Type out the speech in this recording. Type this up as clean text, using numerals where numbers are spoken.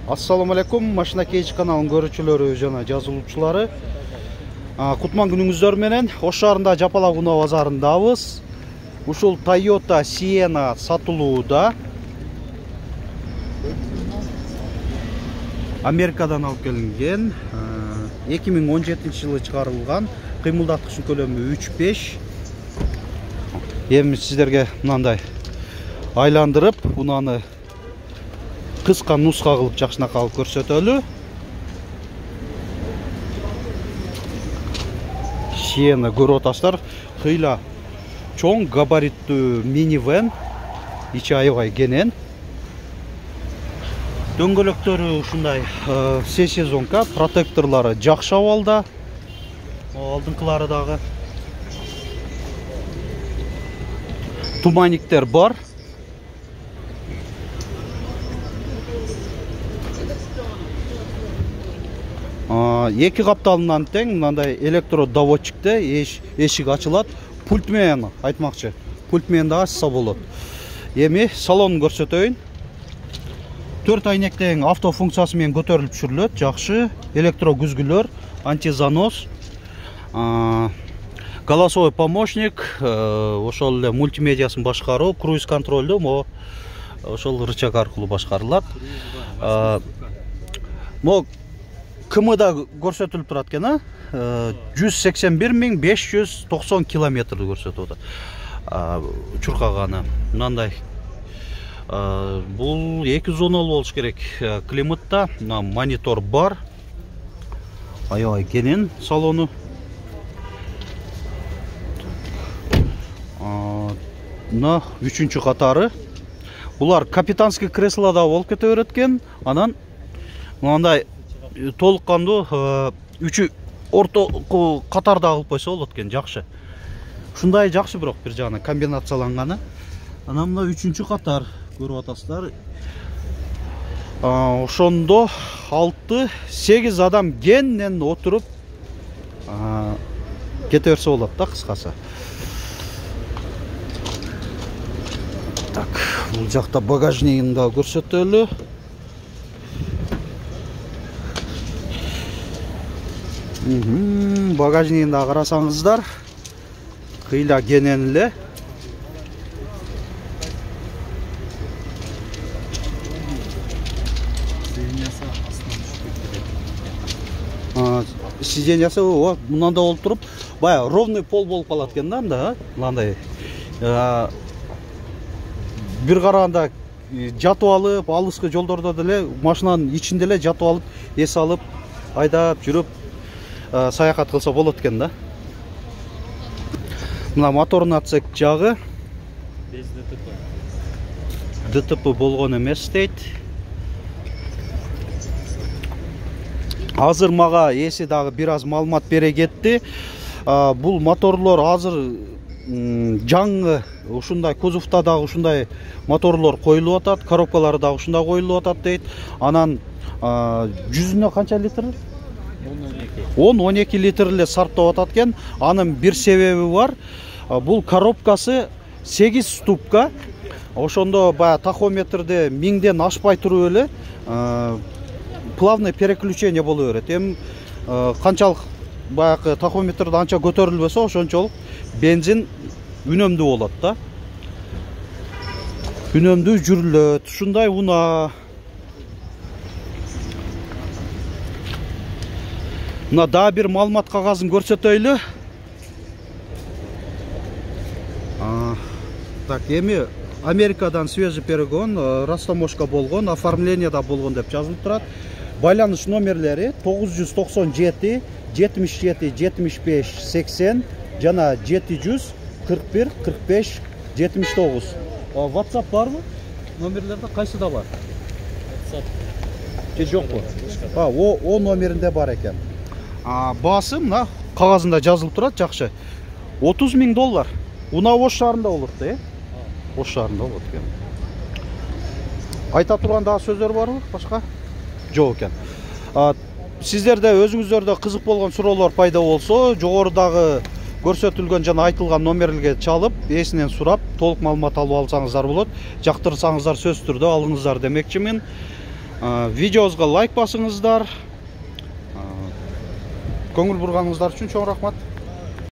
Assalamu alaikum, Машина Кейчи каналынын көрүүчүлөрү жана жазылуучулары. Кутман күнүңүздөр менен Ош шаарында Жапалак унаа базарындабыз. Ушул Toyota Sienna сатылууда. Америкадан алып келинген, 2017-жылы чыгарылган, кыймылдаткычын көлөмү 3.5. Эми сиздерге мындай айландырып, унааны кыска нуска кылып жакшынакай алып көрсөтөлү. Sienna көрүп атасыздар, кыйла чоң габариттүү минивэн, ичи аябай кенен. Дөңгөлөктөрү ушундай сезонка, протекторлары жакшы абалда. Алдыңкылары дагы. Туманиктер бар. Эки капталынан тең, мындай электродоводчикте эшик ачылат. Пульт менен айтмакчы. Пульт менен да ачса болот. Эми салонун көрсөтөйүн. 4 айнектең автофункциясы менен көтөрүлүп түшүрүлөт. Жакшы. Электрокүзгүлөр, антизанос, голосовой помощник, ошол эле мультимедиасын башкаруу, круиз контролдуу, ошол рычаг аркылуу башкарылат. КМда көрсөтүлүп турат экен, 181.590 километрди көрсөтүп атат. Чуркаганы мындай. Бул 210 болуш керек. Климатта монитор бар. Аябай кенен салону. Мына 3-чү катары. Булар капитанский креслода болуп кете берет экен. Анан мындай толук кандуу 3 орто катарда кылып койсо болот экен, жакшы. Ушундай жакшы, бирок бир жагынан комбинацияланганы. Анан мына 3-чү катар көрүп атасыздар. Ошондо 6-8 адам кенен отуруп кете берсе болот да, кыскасы. Так, бул жакта багажнигин да көрсөтөлү. Багажнигин да карасаңыздар, кыйла кенен эле. Сиденьясы мынанда болуп туруп, бая ровный пол болуп калат экен да, мында, мындай. Бир караганда жатып алып, алыскы жолдордо деле машинанын ичинде эле жатып алып, эс алып, айдап жүрүп саякат кылса болот экен да. Мына моторун атсак жагы без ДТП болгон эмес дейт. Азыр мага эси дагы бир аз маалымат бере кетти. Бул моторлор азыр жаңы, ушундай кузовта дагы ушундай моторлор коюлуп атат, коробкалары дагы ушундай коюлуп атат дейт. Анан жүзүнө канча литр? 10-12 литр эле сарптап атат экен. Анын бир себеби бар. Бул коробкасы 8 ступка. Ошондо бая тахометрде 1000ден ашпай туруп эле плавный переключение боло берет. Эми канчалык баягы тахометрде анча көтөрүлбөсө, ошончолук бензин үнөмдүү болот да. Үнөмдүү жүрүлөт. Ушундай унаа. Мына да бир маалымат кагазын көрсөтөйлү. Так, эми Америкадан свежий перегон, растаможка болгон, оформление да болгон деп жазылып турат. Байланыш номерлери 997 77 75 80 жана 741 45 79. WhatsApp барбы? Номерлерде кайсыда бар? WhatsApp жокпу? О номеринде бар экен. Баасы мына кагазында жазылып турат, жакшы. $30,000. Унаа Ош шаарында болот да, Ош шаарында болот экен. Айта турган дагы сөздөр барбы? Башка? Жок экен. Сиздерде өзүңүздөрдө кызык болгон суроолор пайда болсо, жогорудагы көрсөтүлгөн жана айтылган номерлерге чалып, эсинен сурап, толук маалымат алып алсаңыздар болот. Жактырсаңыздар сөзсүз түрдө алыңыздар демекчимин. Видеобызга лайк басыңыздар. Көңіл бұрғаныңыздар үшін чоң рахмат.